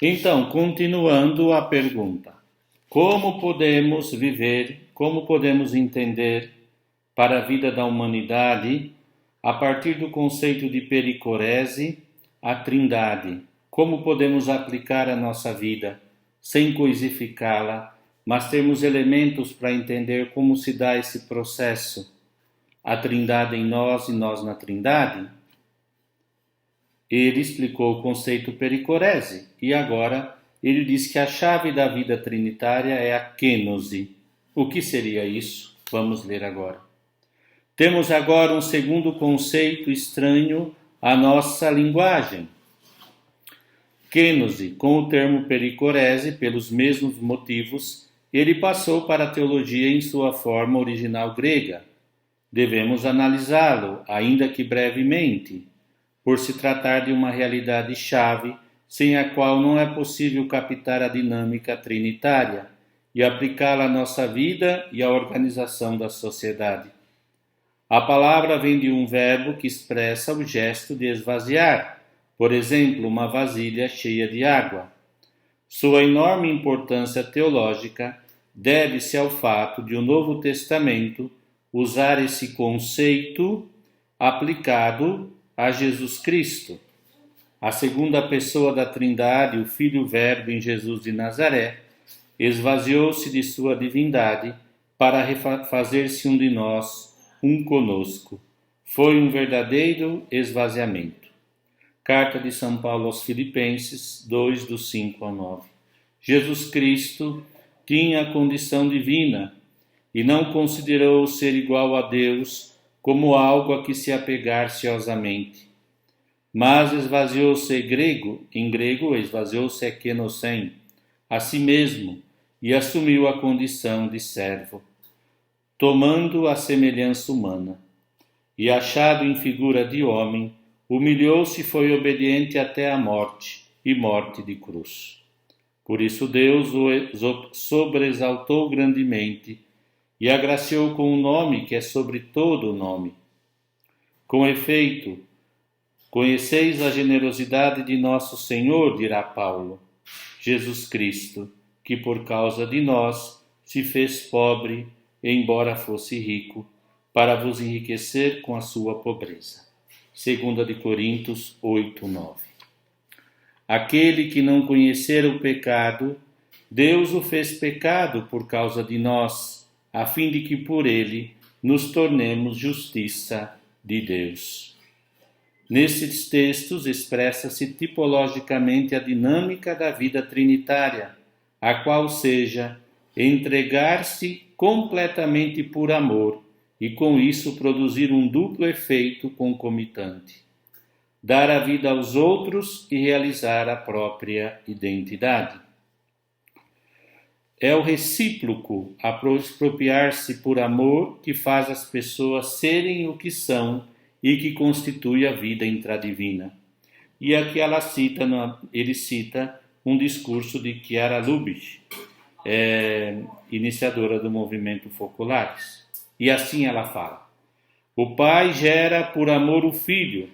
Então, continuando a pergunta: como podemos viver, como podemos entender para a vida da humanidade, a partir do conceito de pericorese, a Trindade? Como podemos aplicar a nossa vida sem coisificá-la, mas termos elementos para entender como se dá esse processo? A Trindade em nós e nós na Trindade? Ele explicou o conceito pericorese e agora ele diz que a chave da vida trinitária é a kênose. O que seria isso? Vamos ler agora. Temos agora um segundo conceito estranho à nossa linguagem. Kênose, com o termo pericorese, pelos mesmos motivos, ele passou para a teologia em sua forma original grega. Devemos analisá-lo, ainda que brevemente, por se tratar de uma realidade chave, sem a qual não é possível captar a dinâmica trinitária e aplicá-la à nossa vida e à organização da sociedade. A palavra vem de um verbo que expressa o gesto de esvaziar, por exemplo, uma vasilha cheia de água. Sua enorme importância teológica deve-se ao fato de o Novo Testamento usar esse conceito aplicado a Jesus Cristo, a segunda pessoa da Trindade, o Filho Verbo em Jesus de Nazaré, esvaziou-se de sua divindade para fazer-se um de nós, um conosco. Foi um verdadeiro esvaziamento. Carta de São Paulo aos Filipenses 2, do 5 ao 9. Jesus Cristo tinha a condição divina e não considerou ser igual a Deus como algo a que se apegar ciosamente. Mas esvaziou-se em grego esvaziou-se kenosen, a si mesmo, e assumiu a condição de servo, tomando a semelhança humana. E achado em figura de homem, humilhou-se e foi obediente até a morte, e morte de cruz. Por isso Deus o sobreexaltou grandemente, e agraciou com um nome que é sobre todo o nome. Com efeito, conheceis a generosidade de nosso Senhor, dirá Paulo, Jesus Cristo, que por causa de nós se fez pobre, embora fosse rico, para vos enriquecer com a sua pobreza. 2 de Coríntios 8, 9. Aquele que não conhecera o pecado, Deus o fez pecado por causa de nós, a fim de que por ele nos tornemos justiça de Deus. Nesses textos expressa-se tipologicamente a dinâmica da vida trinitária, a qual seja entregar-se completamente por amor e com isso produzir um duplo efeito concomitante: dar a vida aos outros e realizar a própria identidade. É o recíproco apropriar-se por amor que faz as pessoas serem o que são e que constitui a vida intradivina. E aqui ele cita um discurso de Chiara Lubich, iniciadora do movimento Focolares. E assim ela fala: o pai gera por amor o filho,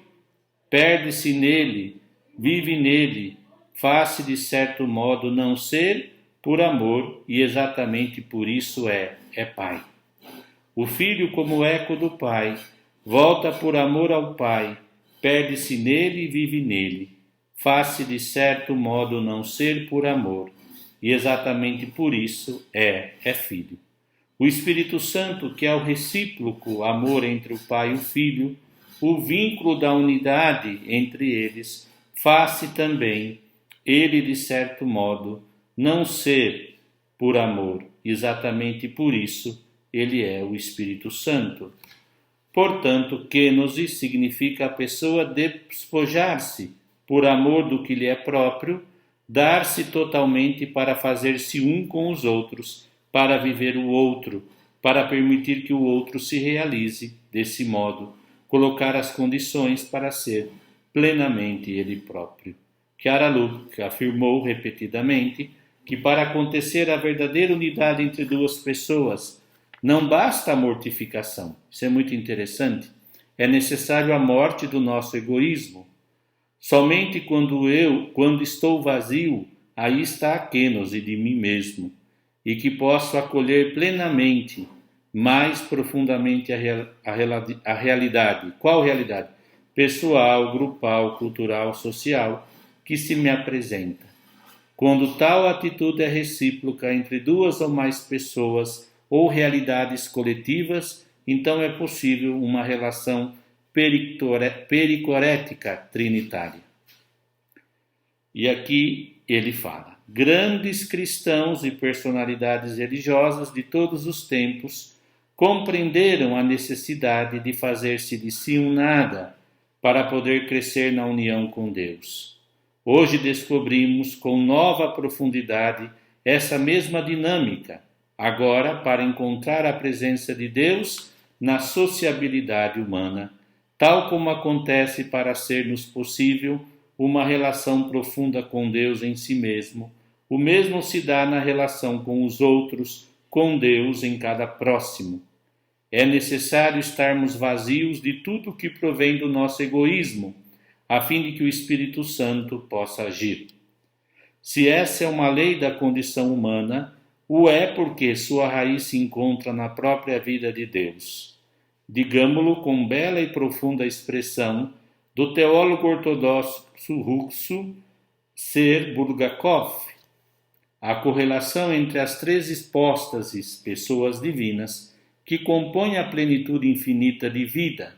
perde-se nele, vive nele, faz-se de certo modo não ser por amor e exatamente por isso é pai. O filho, como eco do pai, volta por amor ao pai, perde-se nele e vive nele, faz-se de certo modo não ser por amor e exatamente por isso é filho. O Espírito Santo, que é o recíproco amor entre o pai e o filho, o vínculo da unidade entre eles, faz-se também, ele de certo modo, não ser por amor, exatamente por isso ele é o Espírito Santo. Portanto, kênose significa a pessoa despojar-se por amor do que lhe é próprio, dar-se totalmente para fazer-se um com os outros, para viver o outro, para permitir que o outro se realize desse modo, colocar as condições para ser plenamente ele próprio. Chiara Lubich afirmou repetidamente que para acontecer a verdadeira unidade entre duas pessoas, não basta a mortificação. Isso é muito interessante. É necessário a morte do nosso egoísmo. Somente quando estou vazio, aí está a kenosis de mim mesmo, e que posso acolher plenamente, mais profundamente a realidade. Qual realidade? Pessoal, grupal, cultural, social, que se me apresenta. Quando tal atitude é recíproca entre duas ou mais pessoas ou realidades coletivas, então é possível uma relação pericorética trinitária. E aqui ele fala: grandes cristãos e personalidades religiosas de todos os tempos compreenderam a necessidade de fazer-se de si um nada para poder crescer na união com Deus. Hoje descobrimos com nova profundidade essa mesma dinâmica, agora para encontrar a presença de Deus na sociabilidade humana, tal como acontece para ser-nos possível uma relação profunda com Deus em si mesmo. O mesmo se dá na relação com os outros, com Deus em cada próximo. É necessário estarmos vazios de tudo que provém do nosso egoísmo, a fim de que o Espírito Santo possa agir. Se essa é uma lei da condição humana, o é porque sua raiz se encontra na própria vida de Deus. Digamo-lo com bela e profunda expressão do teólogo ortodoxo russo Ser Bulgakov. A correlação entre as três hipóstases, pessoas divinas, que compõem a plenitude infinita de vida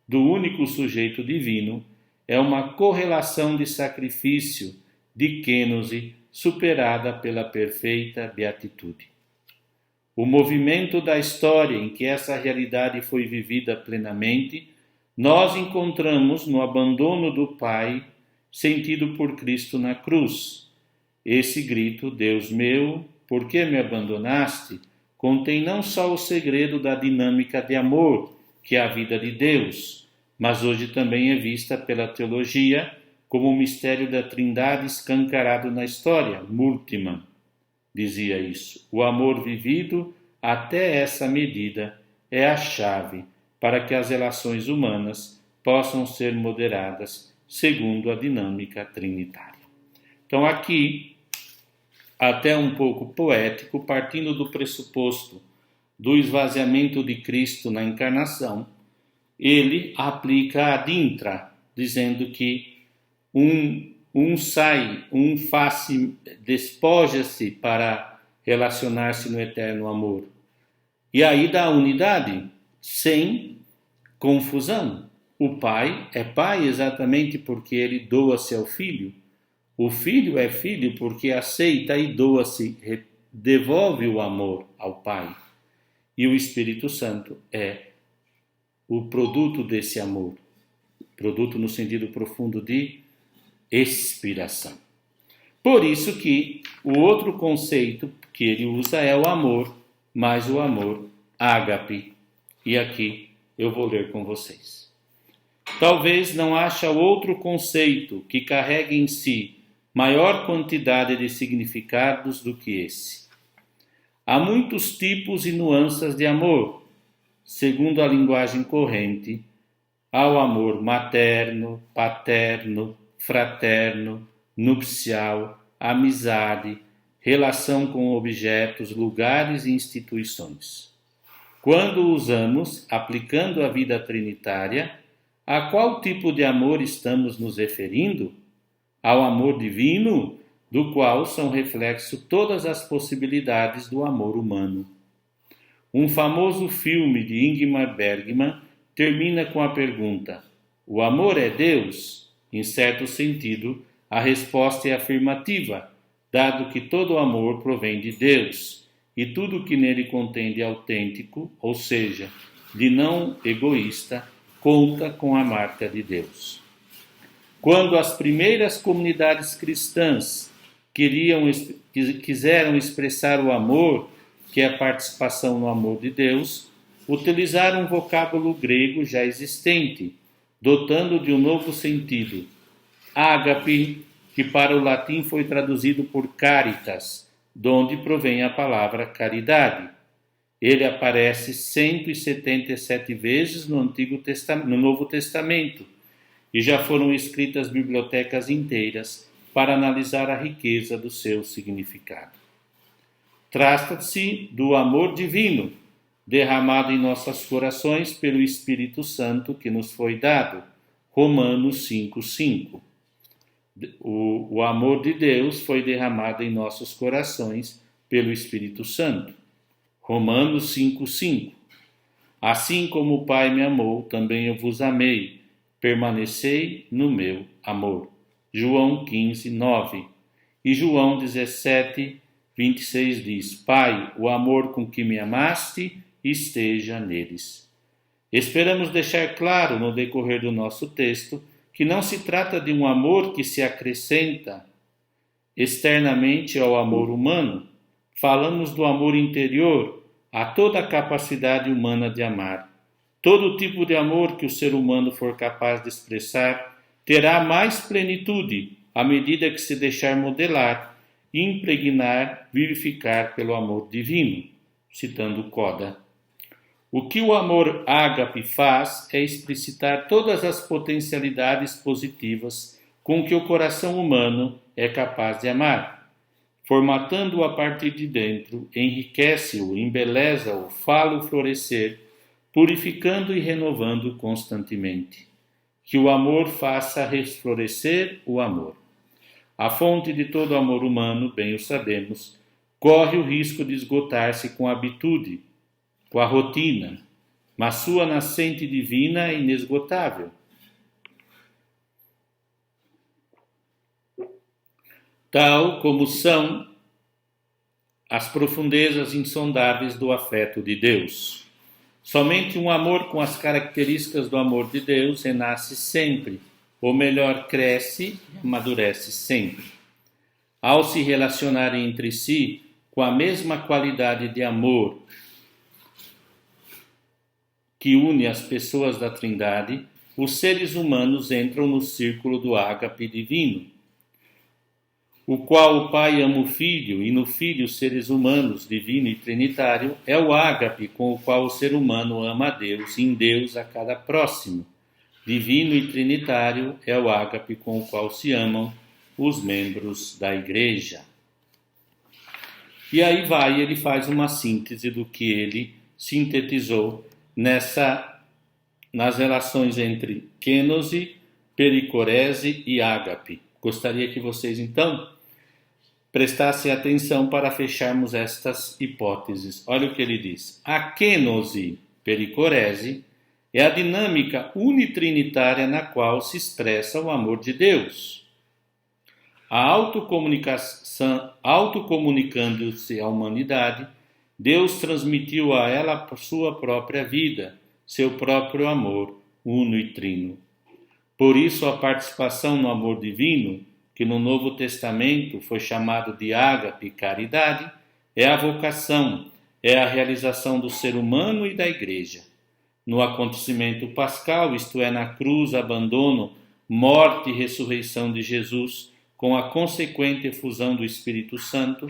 do único sujeito divino, é uma correlação de sacrifício, de kenosis, superada pela perfeita beatitude. O movimento da história em que essa realidade foi vivida plenamente, nós encontramos no abandono do Pai, sentido por Cristo na cruz. Esse grito, Deus meu, por que me abandonaste? Contém não só o segredo da dinâmica de amor, que é a vida de Deus, mas hoje também é vista pela teologia como o mistério da Trindade escancarado na história. Multiman dizia isso. O amor vivido até essa medida é a chave para que as relações humanas possam ser moderadas segundo a dinâmica trinitária. Então aqui, até um pouco poético, partindo do pressuposto do esvaziamento de Cristo na encarnação, ele aplica ad intra, dizendo que um despoja-se para relacionar-se no eterno amor. E aí dá unidade, sem confusão. O pai é pai exatamente porque ele doa-se ao filho. O filho é filho porque aceita e doa-se, devolve o amor ao pai. E o Espírito Santo é o produto desse amor. Produto no sentido profundo de expiração. Por isso que o outro conceito que ele usa é o amor, mas o amor ágape. E aqui eu vou ler com vocês. Talvez não haja outro conceito que carregue em si maior quantidade de significados do que esse. Há muitos tipos e nuances de amor, segundo a linguagem corrente. Há o amor materno, paterno, fraterno, nupcial, amizade, relação com objetos, lugares e instituições. Quando o usamos, aplicando a vida trinitária, a qual tipo de amor estamos nos referindo? Ao amor divino, do qual são reflexo todas as possibilidades do amor humano. Um famoso filme de Ingmar Bergman termina com a pergunta: o amor é Deus? Em certo sentido, a resposta é afirmativa, dado que todo amor provém de Deus, e tudo que nele contém de autêntico, ou seja, de não egoísta, conta com a marca de Deus. Quando as primeiras comunidades cristãs quiseram expressar o amor, que é a participação no amor de Deus, utilizaram um vocábulo grego já existente, dotando de um novo sentido. Ágape, que para o latim foi traduzido por caritas, de onde provém a palavra caridade. Ele aparece 177 vezes no Novo Testamento, e já foram escritas bibliotecas inteiras para analisar a riqueza do seu significado. Trata-se do amor divino, derramado em nossos corações pelo Espírito Santo que nos foi dado. Romanos 5:5. O amor de Deus foi derramado em nossos corações pelo Espírito Santo. Romanos 5:5. Assim como o Pai me amou, também eu vos amei. Permanecei no meu amor. João 15:9. E João 17:26 diz: Pai, o amor com que me amaste esteja neles. Esperamos deixar claro no decorrer do nosso texto que não se trata de um amor que se acrescenta externamente ao amor humano. Falamos do amor interior, a toda a capacidade humana de amar. Todo tipo de amor que o ser humano for capaz de expressar terá mais plenitude à medida que se deixar modelar, impregnar, vivificar pelo amor divino. Citando Coda. O que o amor ágape faz é explicitar todas as potencialidades positivas com que o coração humano é capaz de amar. Formatando-o a partir de dentro, enriquece-o, embeleza-o, fala-o florescer, purificando e renovando constantemente. Que o amor faça reflorescer o amor. A fonte de todo amor humano, bem o sabemos, corre o risco de esgotar-se com a habitude, com a rotina, mas sua nascente divina é inesgotável. Tal como são as profundezas insondáveis do afeto de Deus. Somente um amor com as características do amor de Deus renasce sempre, ou melhor, cresce e amadurece sempre. Ao se relacionarem entre si com a mesma qualidade de amor que une as pessoas da Trindade, os seres humanos entram no círculo do ágape divino, o qual o Pai ama o Filho, e no Filho os seres humanos, divino e trinitário, é o ágape com o qual o ser humano ama a Deus, e em Deus a cada próximo. Divino e trinitário é o ágape com o qual se amam os membros da Igreja. E aí ele faz uma síntese do que ele sintetizou nas relações entre kênose, pericorese e ágape. Gostaria que vocês, então, prestassem atenção para fecharmos estas hipóteses. Olha o que ele diz. A kênose, pericorese, é a dinâmica unitrinitária na qual se expressa o amor de Deus. A autocomunicando-se à humanidade, Deus transmitiu a ela a sua própria vida, seu próprio amor, uno e trino. Por isso, a participação no amor divino, que no Novo Testamento foi chamado de ágape, caridade, é a vocação, é a realização do ser humano e da Igreja. No acontecimento pascal, isto é, na cruz, abandono, morte e ressurreição de Jesus, com a consequente efusão do Espírito Santo,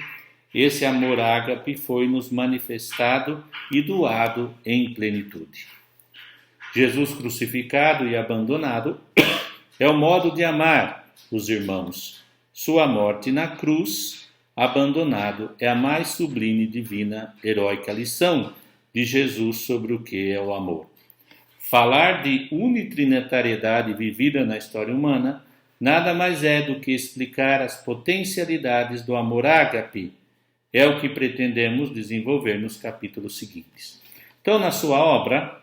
esse amor ágape foi-nos manifestado e doado em plenitude. Jesus crucificado e abandonado é o modo de amar os irmãos. Sua morte na cruz, abandonado, é a mais sublime, divina, heróica lição de Jesus sobre o que é o amor. Falar de unitrinitariedade vivida na história humana nada mais é do que explicar as potencialidades do amor ágape. É o que pretendemos desenvolver nos capítulos seguintes. Então, na sua obra,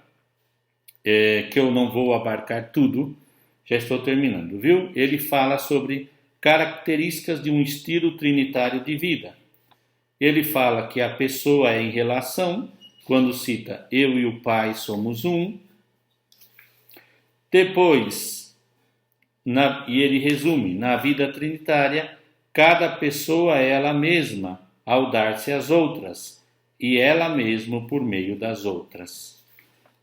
que eu não vou abarcar tudo, já estou terminando, viu? Ele fala sobre características de um estilo trinitário de vida. Ele fala que a pessoa é em relação, quando cita eu e o Pai somos um. Depois, e ele resume, na vida trinitária, cada pessoa é ela mesma ao dar-se às outras, e ela mesma por meio das outras.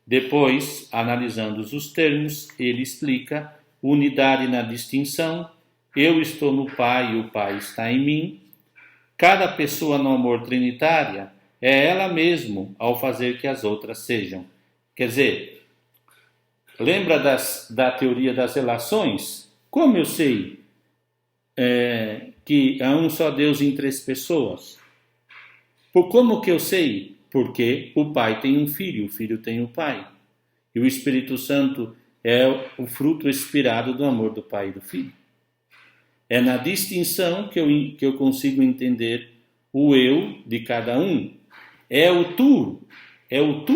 Depois, analisando os termos, ele explica unidade na distinção, eu estou no Pai e o Pai está em mim. Cada pessoa no amor trinitária é ela mesma ao fazer que as outras sejam. Quer dizer, lembra da teoria das relações? Como eu sei que há um só Deus em três pessoas? Como que eu sei? Porque o Pai tem um filho, o Filho tem o Pai. E o Espírito Santo é o fruto expirado do amor do Pai e do Filho. É na distinção que eu consigo entender o eu de cada um. É o tu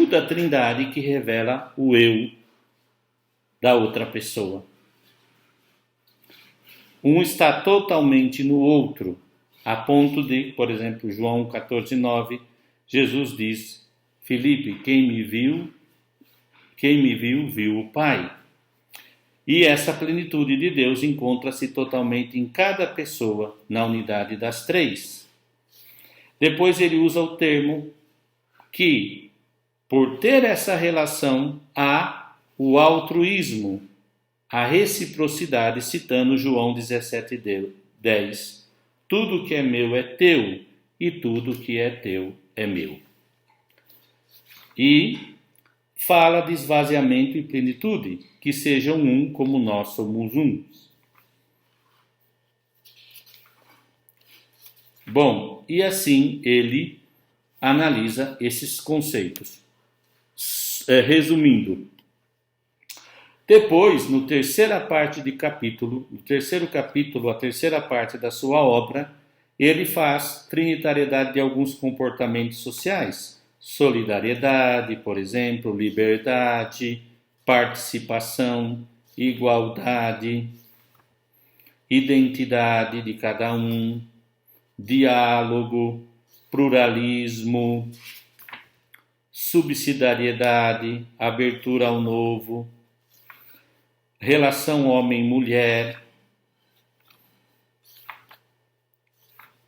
da Trindade que revela o eu da outra pessoa. Um está totalmente no outro, a ponto de, por exemplo, João 14:9, Jesus diz: Filipe, quem me viu, viu o Pai. E essa plenitude de Deus encontra-se totalmente em cada pessoa, na unidade das três. Depois ele usa o termo que, por ter essa relação, há o altruísmo, a reciprocidade, citando João 17:10. Tudo que é meu é teu, e tudo que é teu é meu. E fala de esvaziamento e plenitude, que sejam um como nós somos um. Bom, e assim ele analisa esses conceitos. Resumindo, depois, no terceiro capítulo, a terceira parte da sua obra, ele faz trinitariedade de alguns comportamentos sociais. Solidariedade, por exemplo, liberdade, participação, igualdade, identidade de cada um, diálogo, pluralismo, subsidiariedade, abertura ao novo, relação homem-mulher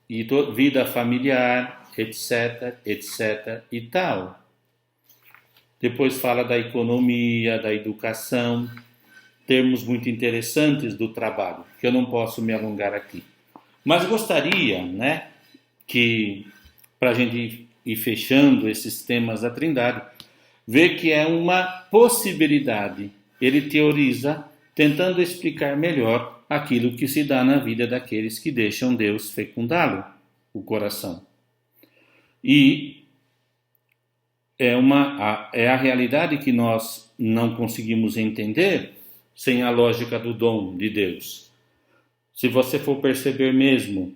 e vida familiar, etc, etc e tal. Depois fala da economia, da educação, termos muito interessantes do trabalho, que eu não posso me alongar aqui. Mas gostaria, que para a gente ir fechando esses temas da Trindade, ver que é uma possibilidade. Ele teoriza, tentando explicar melhor aquilo que se dá na vida daqueles que deixam Deus fecundá-lo, o coração. E é a realidade que nós não conseguimos entender sem a lógica do dom de Deus. Se você for perceber mesmo,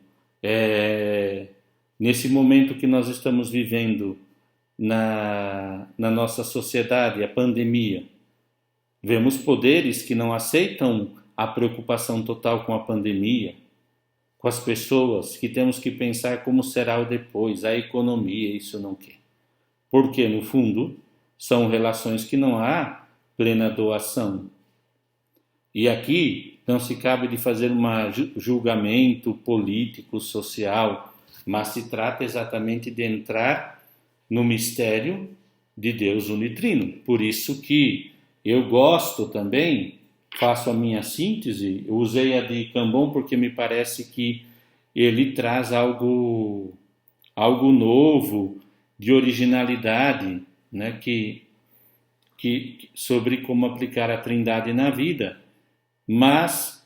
nesse momento que nós estamos vivendo na nossa sociedade, a pandemia, vemos poderes que não aceitam a preocupação total com a pandemia, com as pessoas, que temos que pensar como será o depois, a economia, isso não quer. Porque, no fundo, são relações que não há plena doação. E aqui não se cabe de fazer um julgamento político, social, mas se trata exatamente de entrar no mistério de Deus unitrino. Por isso que eu gosto também, faço a minha síntese, eu usei a de Cambon porque me parece que ele traz algo novo, de originalidade, sobre como aplicar a Trindade na vida. Mas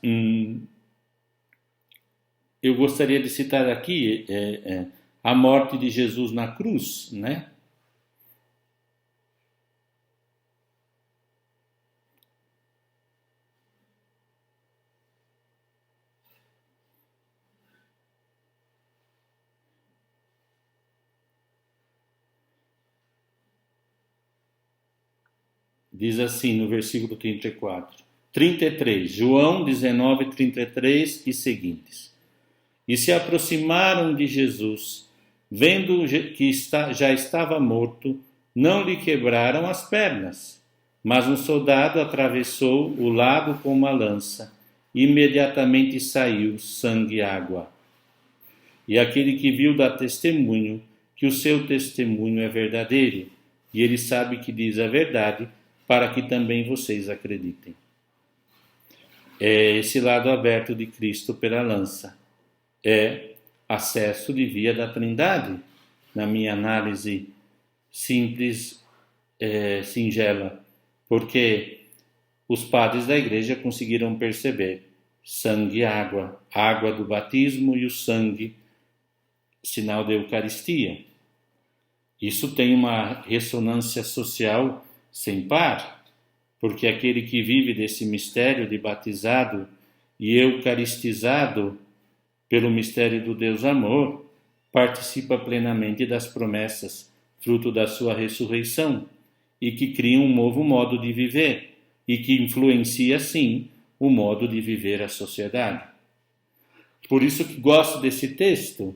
eu gostaria de citar aqui a morte de Jesus na cruz, Diz assim no versículo 33, João 19, 33 e seguintes. E se aproximaram de Jesus, vendo que já estava morto, não lhe quebraram as pernas. Mas um soldado atravessou o lado com uma lança. Imediatamente saiu sangue e água. E aquele que viu dá testemunho que o seu testemunho é verdadeiro, e ele sabe que diz a verdade, para que também vocês acreditem. É esse lado aberto de Cristo pela lança. É acesso de via da Trindade, na minha análise simples, singela, porque os padres da igreja conseguiram perceber sangue e água, água do batismo e o sangue, sinal da Eucaristia. Isso tem uma ressonância social sem par, porque aquele que vive desse mistério de batizado e eucaristizado pelo mistério do Deus Amor, participa plenamente das promessas, fruto da sua ressurreição, e que cria um novo modo de viver, e que influencia, sim, o modo de viver a sociedade. Por isso que gosto desse texto,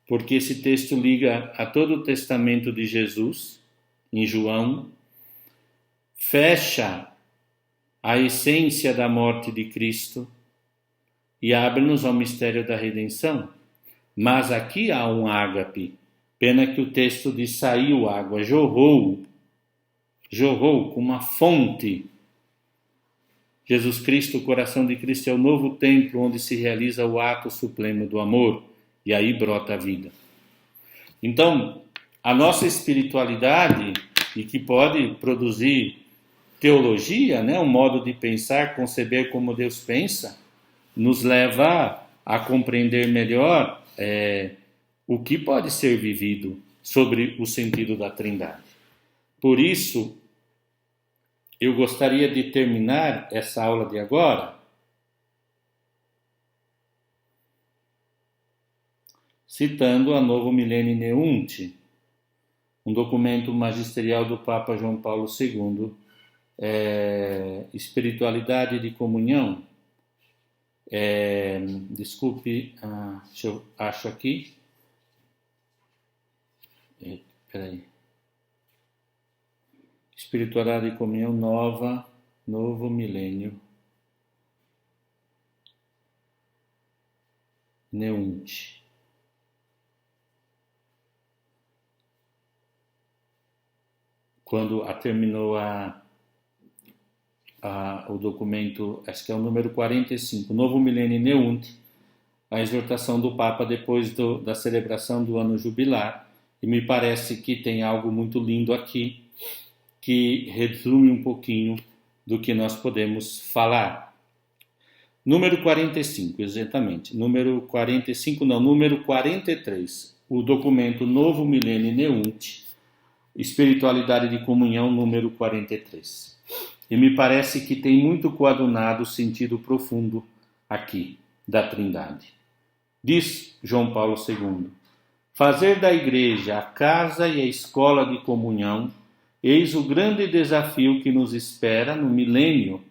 porque esse texto liga a todo o testamento de Jesus, em João, fecha a essência da morte de Cristo e abre-nos ao mistério da redenção. Mas aqui há um ágape, pena que o texto diz saiu água, jorrou com uma fonte. Jesus Cristo, o coração de Cristo, é o novo templo onde se realiza o ato supremo do amor, e aí brota a vida. Então, a nossa espiritualidade, e que pode produzir teologia, né, um modo de pensar, conceber como Deus pensa, nos leva a compreender melhor o que pode ser vivido sobre o sentido da Trindade. Por isso, eu gostaria de terminar essa aula de agora citando a Novo Millennium Neunt, um documento magisterial do Papa João Paulo II, Espiritualidade de Comunhão. Desculpe, deixa eu acho aqui. Peraí. Espiritualidade de Comunhão Nova, Novo Milênio Neunt. Quando terminou o documento, acho que é o número 45, Novo Milênio Neunt, a exortação do Papa depois da celebração do ano jubilar, e me parece que tem algo muito lindo aqui, que resume um pouquinho do que nós podemos falar. Número 45, exatamente. Número 45, não, número 43. O documento Novo Milênio Neunt, Espiritualidade de Comunhão, número 43. E me parece que tem muito coadunado o sentido profundo aqui da Trindade. Diz João Paulo II: fazer da Igreja a casa e a escola de comunhão, eis o grande desafio que nos espera no milênio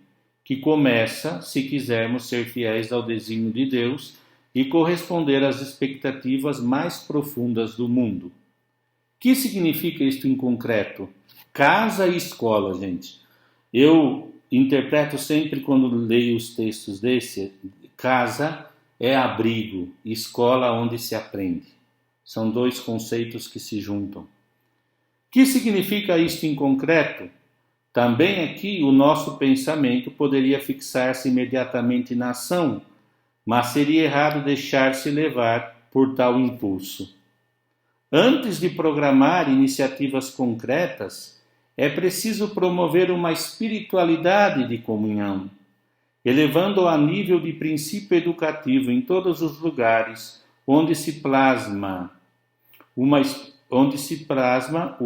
que começa, se quisermos ser fiéis ao desígnio de Deus e corresponder às expectativas mais profundas do mundo. O que significa isto em concreto? Casa e escola, gente. Eu interpreto sempre quando leio os textos desse, casa é abrigo, escola onde se aprende. São dois conceitos que se juntam. O que significa isto em concreto? Também aqui o nosso pensamento poderia fixar-se imediatamente na ação, mas seria errado deixar-se levar por tal impulso. Antes de programar iniciativas concretas, é preciso promover uma espiritualidade de comunhão, elevando-a a nível de princípio educativo em todos os lugares onde se plasma o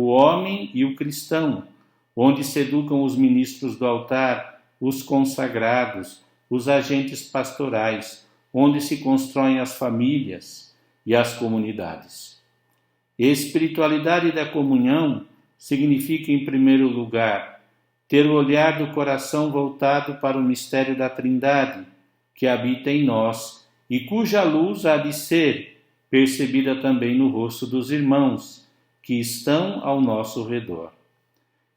homem e o cristão, onde se educam os ministros do altar, os consagrados, os agentes pastorais, onde se constroem as famílias e as comunidades. Espiritualidade da comunhão significa, em primeiro lugar, ter o olhar do coração voltado para o mistério da Trindade, que habita em nós e cuja luz há de ser percebida também no rosto dos irmãos que estão ao nosso redor.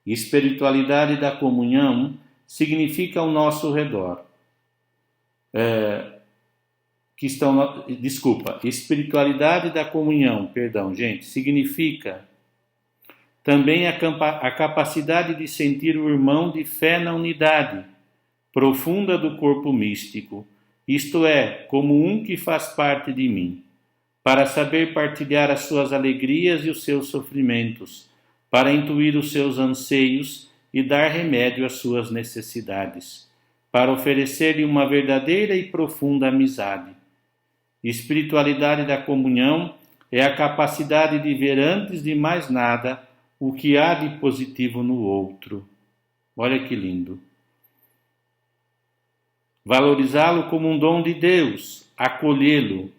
Espiritualidade da comunhão significa ao nosso redor. Espiritualidade da comunhão, significa também a capacidade de sentir o irmão de fé na unidade profunda do corpo místico, isto é, como um que faz parte de mim, para saber partilhar as suas alegrias e os seus sofrimentos, para intuir os seus anseios e dar remédio às suas necessidades, para oferecer-lhe uma verdadeira e profunda amizade. Espiritualidade da comunhão é a capacidade de ver antes de mais nada o que há de positivo no outro. Olha que lindo. Valorizá-lo como um dom de Deus, acolhê-lo.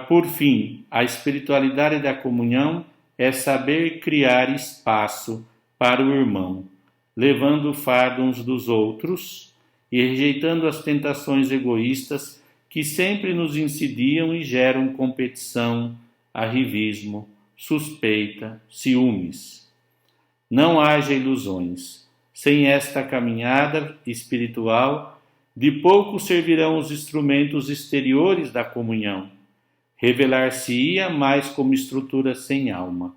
Por fim, a espiritualidade da comunhão é saber criar espaço para o irmão, levando o fardo uns dos outros e rejeitando as tentações egoístas que sempre nos insidiam e geram competição, arrivismo, suspeita, ciúmes. Não haja ilusões. Sem esta caminhada espiritual, de pouco servirão os instrumentos exteriores da comunhão. Revelar-se-ia mais como estrutura sem alma,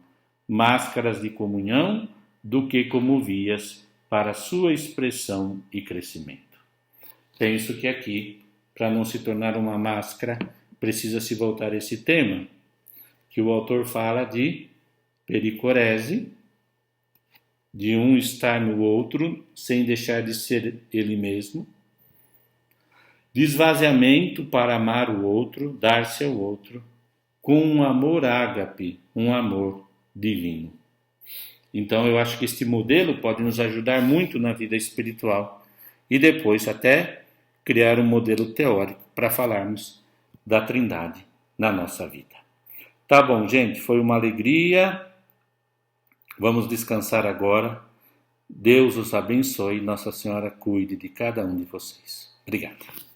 máscaras de comunhão, do que como vias para sua expressão e crescimento. Penso que aqui, para não se tornar uma máscara, precisa-se voltar a esse tema, que o autor fala de pericorese, de um estar no outro sem deixar de ser ele mesmo, de esvaziamento para amar o outro, dar-se ao outro, com um amor ágape, um amor divino. Então eu acho que este modelo pode nos ajudar muito na vida espiritual e depois até criar um modelo teórico para falarmos da Trindade na nossa vida. Tá bom, gente, foi uma alegria. Vamos descansar agora. Deus os abençoe. Nossa Senhora cuide de cada um de vocês. Obrigado.